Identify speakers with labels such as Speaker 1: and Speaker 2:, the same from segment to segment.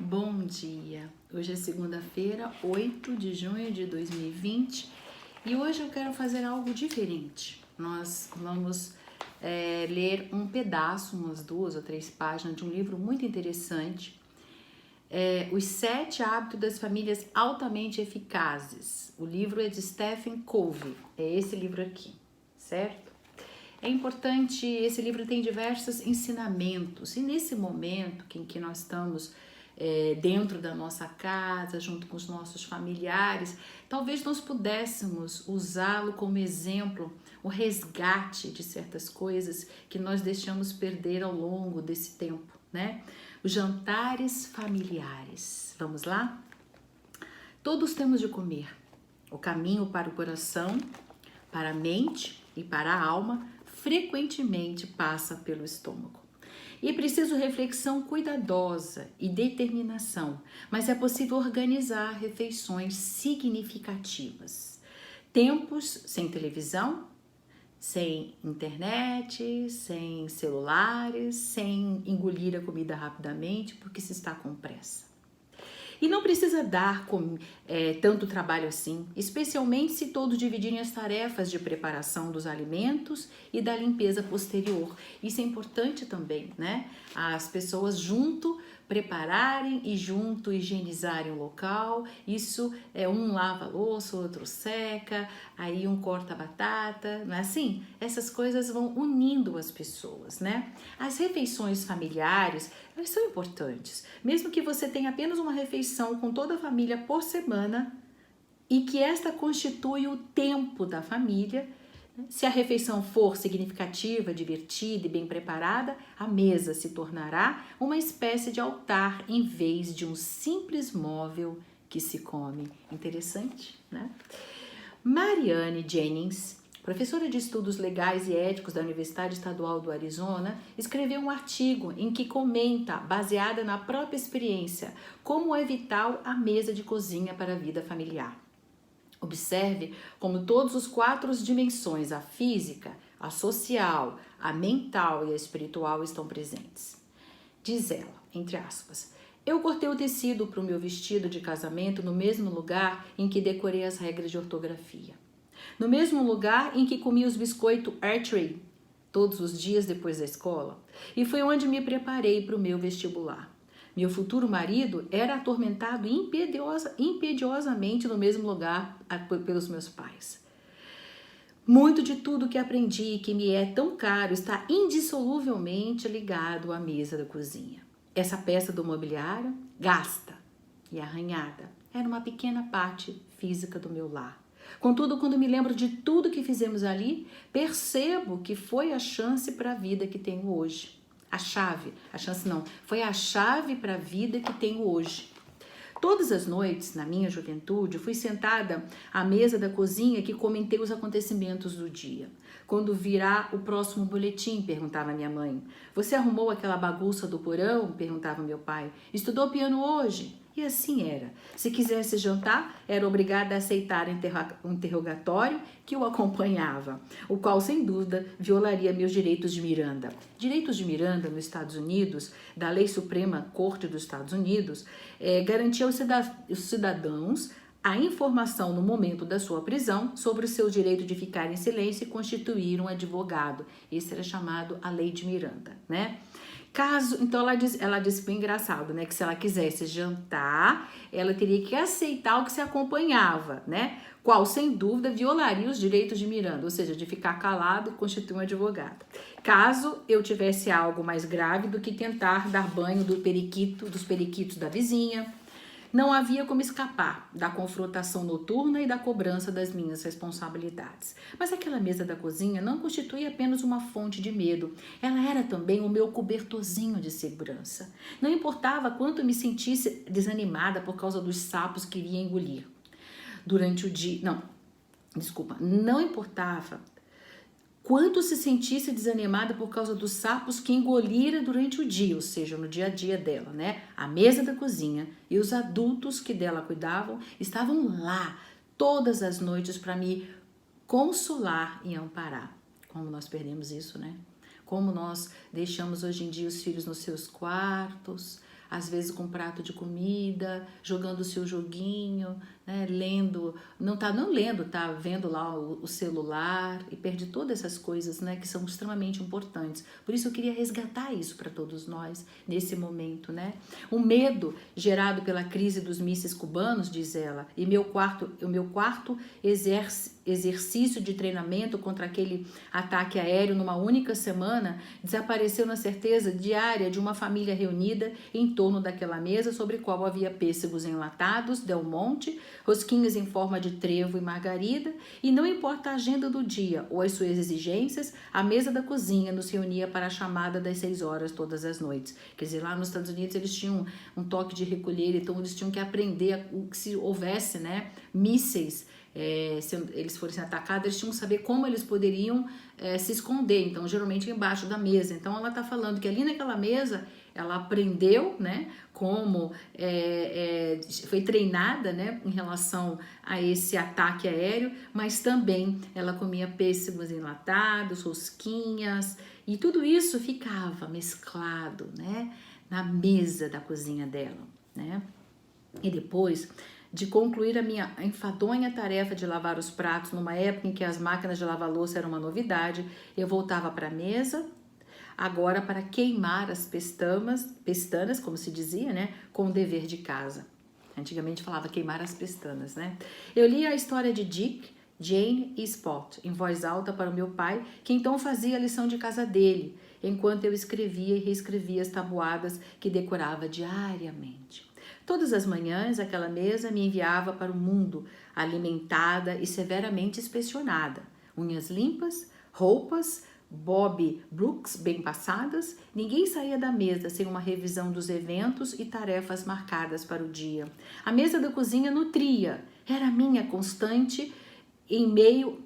Speaker 1: Bom dia! Hoje é segunda-feira, 8 de junho de 2020 e hoje eu quero fazer algo diferente. Nós vamos ler um pedaço, umas 2 ou 3 páginas de um livro muito interessante, Os 7 Hábitos das Famílias Altamente Eficazes. O livro é de Stephen Covey, é esse livro aqui, certo? É importante, esse livro tem diversos ensinamentos e nesse momento em que nós estamos dentro da nossa casa, junto com os nossos familiares, talvez nós pudéssemos usá-lo como exemplo, o resgate de certas coisas que nós deixamos perder ao longo desse tempo, né? Os jantares familiares. Vamos lá? Todos temos de comer. O caminho para o coração, para a mente e para a alma frequentemente passa pelo estômago. E é preciso reflexão cuidadosa e determinação, mas é possível organizar refeições significativas. Tempos sem televisão, sem internet, sem celulares, sem engolir a comida rapidamente porque se está com pressa. E não precisa dar tanto trabalho assim, especialmente se todos dividirem as tarefas de preparação dos alimentos e da limpeza posterior. Isso é importante também, né? As pessoas junto prepararem e junto higienizarem o local. Isso é um lava a louça, outro seca, aí um corta a batata, não é assim? Essas coisas vão unindo as pessoas, né? As refeições familiares, elas são importantes. Mesmo que você tenha apenas uma refeição com toda a família por semana e que esta constitui o tempo da família, se a refeição for significativa, divertida e bem preparada, a mesa se tornará uma espécie de altar em vez de um simples móvel que se come. Interessante, né? Marianne Jennings, professora de estudos legais e éticos da Universidade Estadual do Arizona, escreveu um artigo em que comenta, baseada na própria experiência, como é vital a mesa de cozinha para a vida familiar. Observe como todos os 4 dimensões, a física, a social, a mental e a espiritual estão presentes. Diz ela, entre aspas, eu cortei o tecido para o meu vestido de casamento no mesmo lugar em que decorei as regras de ortografia. No mesmo lugar em que comi os biscoitos Archery todos os dias depois da escola. E foi onde me preparei para o meu vestibular. Meu futuro marido era atormentado impediosamente no mesmo lugar pelos meus pais. Muito de tudo que aprendi e que me é tão caro está indissoluvelmente ligado à mesa da cozinha. Essa peça do mobiliário, gasta e arranhada, era uma pequena parte física do meu lar. Contudo, quando me lembro de tudo que fizemos ali, percebo que foi a chance para a vida que tenho hoje. Foi a chave para a vida que tenho hoje. Todas as noites, na minha juventude, fui sentada à mesa da cozinha que comentei os acontecimentos do dia. Quando virá o próximo boletim? Perguntava minha mãe. Você arrumou aquela bagunça do porão? Perguntava meu pai. Estudou piano hoje? E assim era. Se quisesse jantar, era obrigada a aceitar o interrogatório que o acompanhava, o qual, sem dúvida, violaria meus direitos de Miranda. Direitos de Miranda, nos Estados Unidos, da Lei Suprema Corte dos Estados Unidos, garantia aos cidadãos a informação no momento da sua prisão sobre o seu direito de ficar em silêncio e constituir um advogado. Esse era chamado a Lei de Miranda, né? Então ela disse bem engraçado, né? Que se ela quisesse jantar, ela teria que aceitar o que se acompanhava, né? Qual, sem dúvida, violaria os direitos de Miranda, ou seja, de ficar calado e constituir um advogado. Caso eu tivesse algo mais grave do que tentar dar banho dos periquitos da vizinha, não havia como escapar da confrontação noturna e da cobrança das minhas responsabilidades. Mas aquela mesa da cozinha não constituía apenas uma fonte de medo. Ela era também o meu cobertorzinho de segurança. Não importava quanto me sentisse desanimada por causa dos sapos que iria engolir durante o dia. Não importava quanto se sentisse desanimada por causa dos sapos que engolira durante o dia, ou seja, no dia a dia dela, né? A mesa da cozinha e os adultos que dela cuidavam estavam lá todas as noites para me consolar e amparar. Como nós perdemos isso, né? Como nós deixamos hoje em dia os filhos nos seus quartos, às vezes com um prato de comida, jogando o seu joguinho, né, lendo, não lendo, tá vendo lá o celular e perde todas essas coisas, né, que são extremamente importantes. Por isso eu queria resgatar isso para todos nós nesse momento, né? O medo gerado pela crise dos mísseis cubanos, diz ela, e o meu quarto exercício de treinamento contra aquele ataque aéreo numa única semana desapareceu na certeza diária de uma família reunida em torno daquela mesa sobre a qual havia pêssegos enlatados, Del Monte, rosquinhas em forma de trevo e margarida, e não importa a agenda do dia ou as suas exigências, a mesa da cozinha nos reunia para a chamada das 6 horas todas as noites. Quer dizer, lá nos Estados Unidos eles tinham um toque de recolher, então eles tinham que aprender se houvesse, né, mísseis, se eles fossem atacados, eles tinham que saber como eles poderiam se esconder, então geralmente embaixo da mesa. Então ela está falando que ali naquela mesa ela aprendeu, né, como foi treinada, né, em relação a esse ataque aéreo, mas também ela comia pêssegos enlatados, rosquinhas, e tudo isso ficava mesclado, né, na mesa da cozinha dela, né. E depois de concluir a minha enfadonha tarefa de lavar os pratos numa época em que as máquinas de lavar louça eram uma novidade, eu voltava para a mesa, agora para queimar as pestanas, como se dizia, né, com o dever de casa. Antigamente falava queimar as pestanas, né? Eu li a história de Dick, Jane e Spot em voz alta para o meu pai, que então fazia a lição de casa dele, enquanto eu escrevia e reescrevia as tabuadas que decorava diariamente. Todas as manhãs, aquela mesa me enviava para o mundo, alimentada e severamente inspecionada. Unhas limpas, roupas, Bob Brooks bem passadas, ninguém saía da mesa sem uma revisão dos eventos e tarefas marcadas para o dia. A mesa da cozinha nutria, era minha constante em meio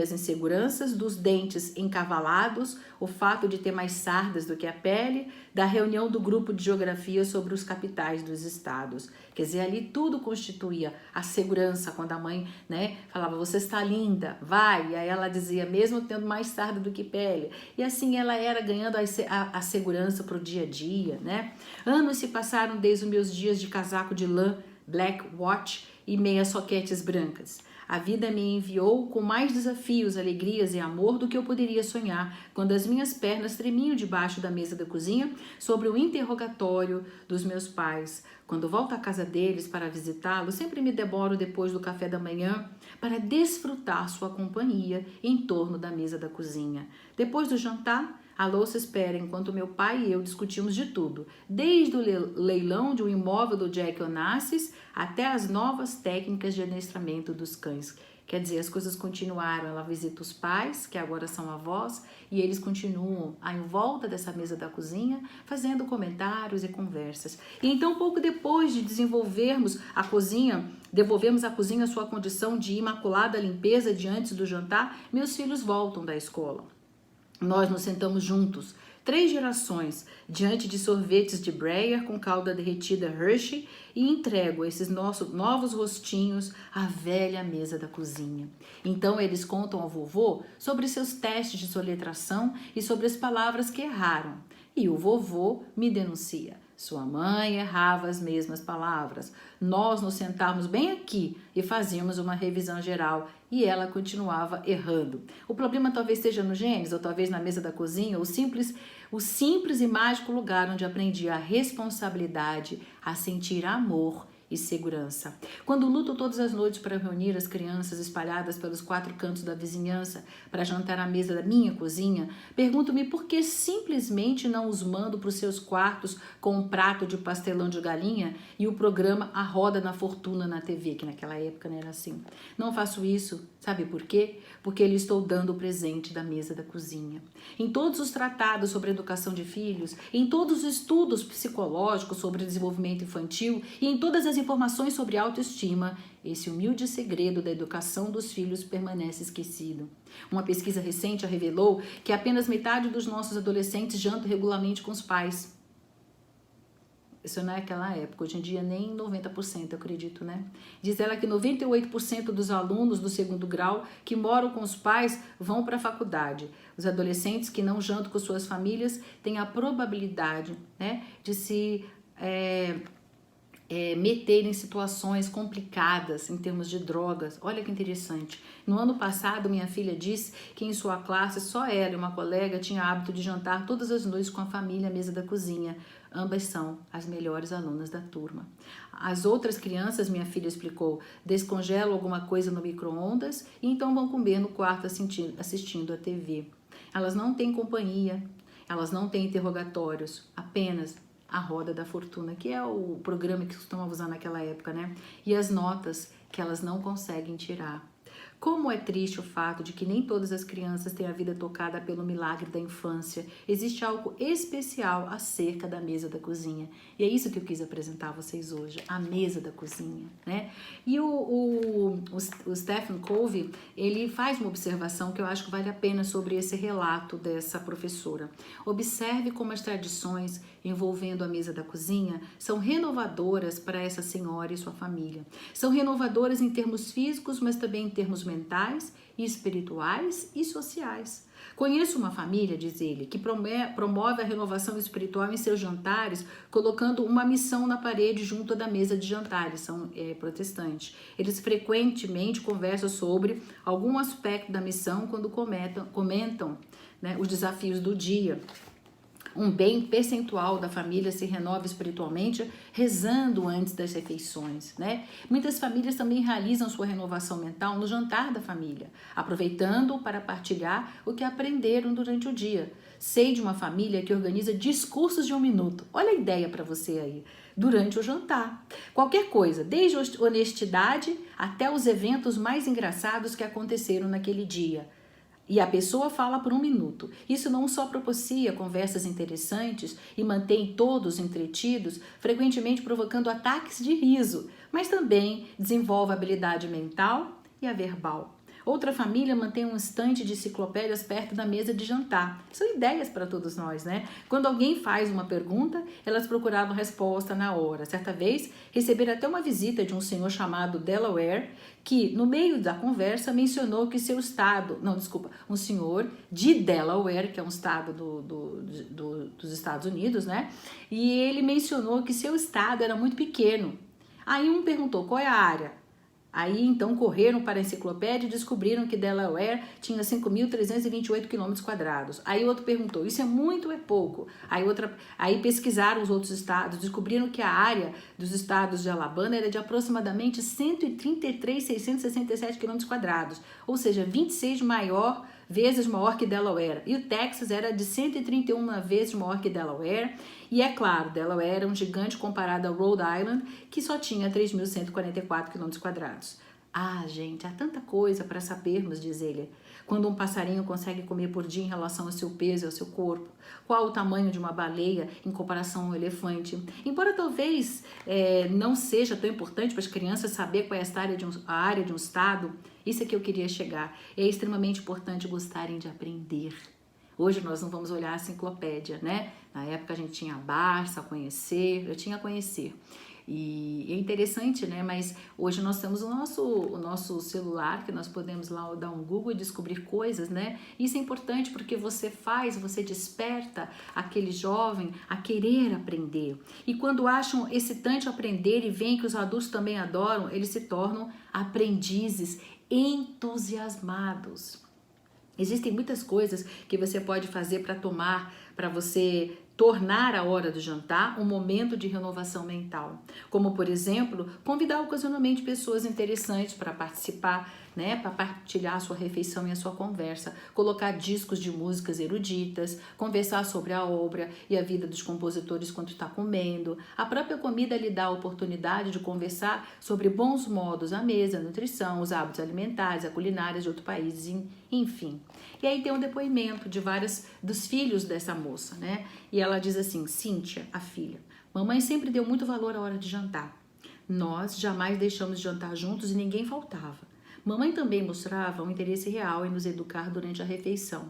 Speaker 1: às inseguranças, dos dentes encavalados, o fato de ter mais sardas do que a pele, da reunião do grupo de geografia sobre os capitais dos estados. Quer dizer, ali tudo constituía a segurança, quando a mãe, né, falava, você está linda, vai, e aí ela dizia, mesmo tendo mais sarda do que pele. E assim ela era ganhando a segurança para o dia a dia, né? Anos se passaram desde os meus dias de casaco de lã, black watch e meias soquetes brancas. A vida me enviou com mais desafios, alegrias e amor do que eu poderia sonhar, quando as minhas pernas tremiam debaixo da mesa da cozinha sobre o interrogatório dos meus pais. Quando volto à casa deles para visitá-los, sempre me demoro depois do café da manhã para desfrutar sua companhia em torno da mesa da cozinha. Depois do jantar, a louça espera enquanto meu pai e eu discutimos de tudo, desde o leilão de um imóvel do Jack Onassis até as novas técnicas de adestramento dos cães. Quer dizer, as coisas continuaram, ela visita os pais, que agora são avós, e eles continuam em volta dessa mesa da cozinha, fazendo comentários e conversas. E então, pouco depois de devolvermos à cozinha a sua condição de imaculada limpeza diante do jantar, meus filhos voltam da escola. Nós nos sentamos juntos, 3 gerações, diante de sorvetes de Breyer com calda derretida Hershey e entrego a esses novos rostinhos à velha mesa da cozinha. Então eles contam ao vovô sobre seus testes de soletração e sobre as palavras que erraram. E o vovô me denuncia. Sua mãe errava as mesmas palavras. Nós nos sentávamos bem aqui e fazíamos uma revisão geral e ela continuava errando. O problema talvez esteja no genes ou talvez na mesa da cozinha, o simples e mágico lugar onde aprendi a responsabilidade, a sentir amor e segurança. Quando luto todas as noites para reunir as crianças espalhadas pelos 4 cantos da vizinhança para jantar à mesa da minha cozinha, pergunto-me por que simplesmente não os mando para os seus quartos com um prato de pastelão de galinha e o programa A Roda na Fortuna na TV, que naquela época não era assim. Não faço isso, sabe por quê? Porque lhe estou dando o presente da mesa da cozinha. Em todos os tratados sobre educação de filhos, em todos os estudos psicológicos sobre desenvolvimento infantil e em todas as informações sobre autoestima, esse humilde segredo da educação dos filhos permanece esquecido. Uma pesquisa recente revelou que apenas metade dos nossos adolescentes jantam regularmente com os pais. Isso não é aquela época, hoje em dia nem 90%, eu acredito, né? Diz ela que 98% dos alunos do segundo grau que moram com os pais vão para a faculdade. Os adolescentes que não jantam com suas famílias têm a probabilidade, né, de se meter em situações complicadas em termos de drogas. Olha que interessante. No ano passado, minha filha disse que em sua classe só ela e uma colega tinham hábito de jantar todas as noites com a família à mesa da cozinha. Ambas são as melhores alunas da turma. As outras crianças, minha filha explicou, descongelam alguma coisa no micro-ondas e então vão comer no quarto assistindo a TV. Elas não têm companhia, elas não têm interrogatórios, apenas a Roda da Fortuna, que é o programa que costumava usar naquela época, né? E as notas que elas não conseguem tirar. Como é triste o fato de que nem todas as crianças têm a vida tocada pelo milagre da infância. Existe algo especial acerca da mesa da cozinha. E é isso que eu quis apresentar a vocês hoje, a mesa da cozinha, né? E o Stephen Covey, ele faz uma observação que eu acho que vale a pena sobre esse relato dessa professora. Observe como as tradições envolvendo a mesa da cozinha são renovadoras para essa senhora e sua família. São renovadoras em termos físicos, mas também em termos mentais, espirituais e sociais. Conheço uma família, diz ele, que promove a renovação espiritual em seus jantares, colocando uma missão na parede junto da mesa de jantares, são protestantes. Eles frequentemente conversam sobre algum aspecto da missão quando comentam, né, os desafios do dia. Um bem percentual da família se renova espiritualmente rezando antes das refeições, né? Muitas famílias também realizam sua renovação mental no jantar da família, aproveitando para partilhar o que aprenderam durante o dia. Sei de uma família que organiza discursos de 1 minuto. Olha a ideia para você aí. Durante o jantar. Qualquer coisa, desde honestidade até os eventos mais engraçados que aconteceram naquele dia. E a pessoa fala por 1 minuto. Isso não só propicia conversas interessantes e mantém todos entretidos, frequentemente provocando ataques de riso, mas também desenvolve a habilidade mental e a verbal. Outra família mantém um estante de enciclopédias perto da mesa de jantar. São ideias para todos nós, né? Quando alguém faz uma pergunta, elas procuravam resposta na hora. Certa vez, receberam até uma visita de um senhor chamado Delaware, que, no meio da conversa, mencionou que seu estado... um senhor de Delaware, que é um estado dos Estados Unidos, né? E ele mencionou que seu estado era muito pequeno. Aí um perguntou, qual é a área? Aí, então, correram para a enciclopédia e descobriram que Delaware tinha 5.328 km². Aí outro perguntou, isso é muito ou é pouco? Aí pesquisaram os outros estados, descobriram que a área dos estados de Alabama era de aproximadamente 133.667 km², ou seja, 26 vezes maior que Delaware. E o Texas era de 131 vezes maior que Delaware. E é claro, Delaware era um gigante comparado ao Rhode Island, que só tinha 3.144 km². Ah, gente, há tanta coisa para sabermos, diz ele. Quando um passarinho consegue comer por dia em relação ao seu peso e ao seu corpo? Qual o tamanho de uma baleia em comparação ao elefante? Embora talvez não seja tão importante para as crianças saber qual é a área de um estado, isso é que eu queria chegar. É extremamente importante gostarem de aprender. Hoje nós não vamos olhar a enciclopédia, né? Na época a gente tinha a Barça, eu tinha a Conhecer. E é interessante, né? Mas hoje nós temos o nosso celular, que nós podemos lá dar um Google e descobrir coisas, né? Isso é importante porque você desperta aquele jovem a querer aprender. E quando acham excitante aprender e veem que os adultos também adoram, eles se tornam aprendizes entusiasmados. Existem muitas coisas que você pode fazer para você tornar a hora do jantar um momento de renovação mental. Como, por exemplo, convidar ocasionalmente pessoas interessantes para participar, né, para partilhar a sua refeição e a sua conversa, colocar discos de músicas eruditas, conversar sobre a obra e a vida dos compositores quando está comendo. A própria comida lhe dá a oportunidade de conversar sobre bons modos à mesa, a nutrição, os hábitos alimentares, a culinária de outro país, enfim. E aí tem um depoimento de vários dos filhos dessa moça, né? E ela diz assim, Cíntia, a filha, mamãe sempre deu muito valor à hora de jantar. Nós jamais deixamos de jantar juntos e ninguém faltava. Mamãe também mostrava um interesse real em nos educar durante a refeição.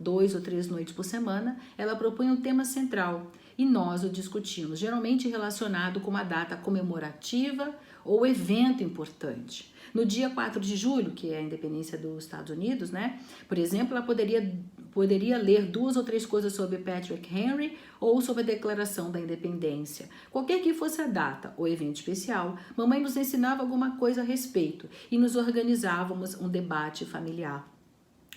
Speaker 1: 2 ou 3 noites por semana, ela propunha um tema central e nós o discutimos, geralmente relacionado com uma data comemorativa ou evento importante. No dia 4 de julho, que é a independência dos Estados Unidos, né? Por exemplo, ela poderia ler 2 ou 3 coisas sobre Patrick Henry ou sobre a Declaração da Independência. Qualquer que fosse a data ou evento especial, mamãe nos ensinava alguma coisa a respeito e nos organizávamos um debate familiar.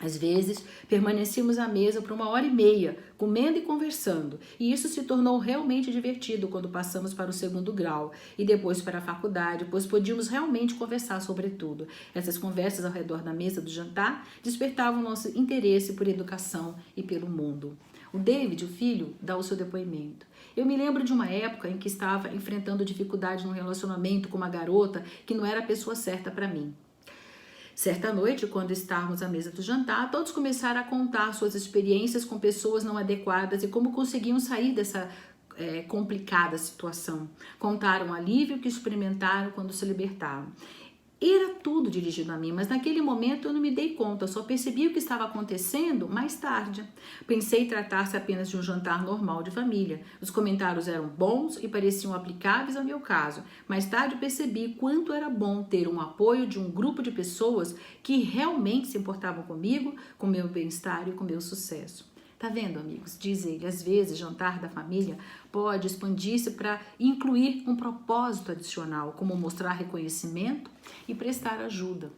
Speaker 1: Às vezes, permanecíamos à mesa por 1h30, comendo e conversando, e isso se tornou realmente divertido quando passamos para o 2º grau e depois para a faculdade, pois podíamos realmente conversar sobre tudo. Essas conversas ao redor da mesa do jantar despertavam nosso interesse por educação e pelo mundo. O David, o filho, dá o seu depoimento. Eu me lembro de uma época em que estava enfrentando dificuldade no relacionamento com uma garota que não era a pessoa certa para mim. Certa noite, quando estávamos à mesa do jantar, todos começaram a contar suas experiências com pessoas não adequadas e como conseguiam sair dessa complicada situação. Contaram o alívio que experimentaram quando se libertaram. Era tudo dirigido a mim, mas naquele momento eu não me dei conta, só percebi o que estava acontecendo mais tarde. Pensei tratar-se apenas de um jantar normal de família. Os comentários eram bons e pareciam aplicáveis ao meu caso. Mais tarde percebi quanto era bom ter um apoio de um grupo de pessoas que realmente se importavam comigo, com meu bem-estar e com meu sucesso. Tá vendo, amigos? Diz ele, às vezes, jantar da família pode expandir-se para incluir um propósito adicional, como mostrar reconhecimento e prestar ajuda.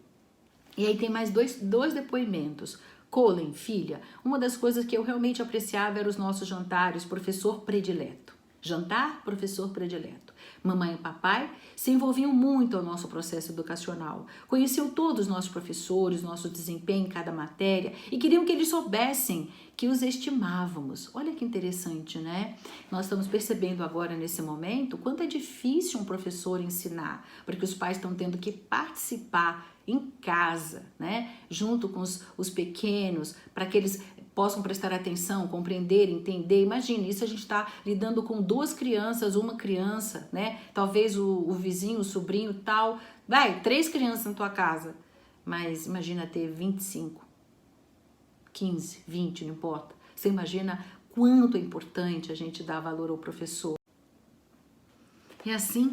Speaker 1: E aí tem mais dois depoimentos. Colin, filha, uma das coisas que eu realmente apreciava eram os nossos jantares, professor predileto. Jantar, professor predileto. Mamãe e papai se envolviam muito ao nosso processo educacional. Conheciam todos os nossos professores, nosso desempenho em cada matéria e queriam que eles soubessem que os estimávamos. Olha que interessante, né? Nós estamos percebendo agora, nesse momento, quanto é difícil um professor ensinar, porque os pais estão tendo que participar em casa, né? Junto com os pequenos, para que eles possam prestar atenção, compreender, entender. Imagine, isso a gente está lidando com 2 crianças, uma criança, né? Talvez o vizinho, o sobrinho, tal. Vai, 3 crianças na tua casa. Mas imagina ter 25, 15, 20, não importa. Você imagina quanto é importante a gente dar valor ao professor. E assim,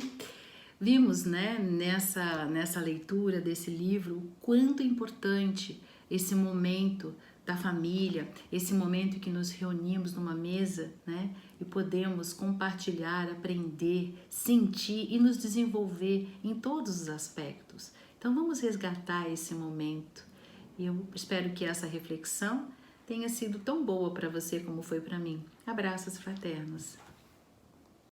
Speaker 1: vimos, né, nessa leitura desse livro, o quanto é importante esse momento da família, esse momento em que nos reunimos numa mesa, né, e podemos compartilhar, aprender, sentir e nos desenvolver em todos os aspectos. Então vamos resgatar esse momento. E eu espero que essa reflexão tenha sido tão boa para você como foi para mim. Abraços fraternos.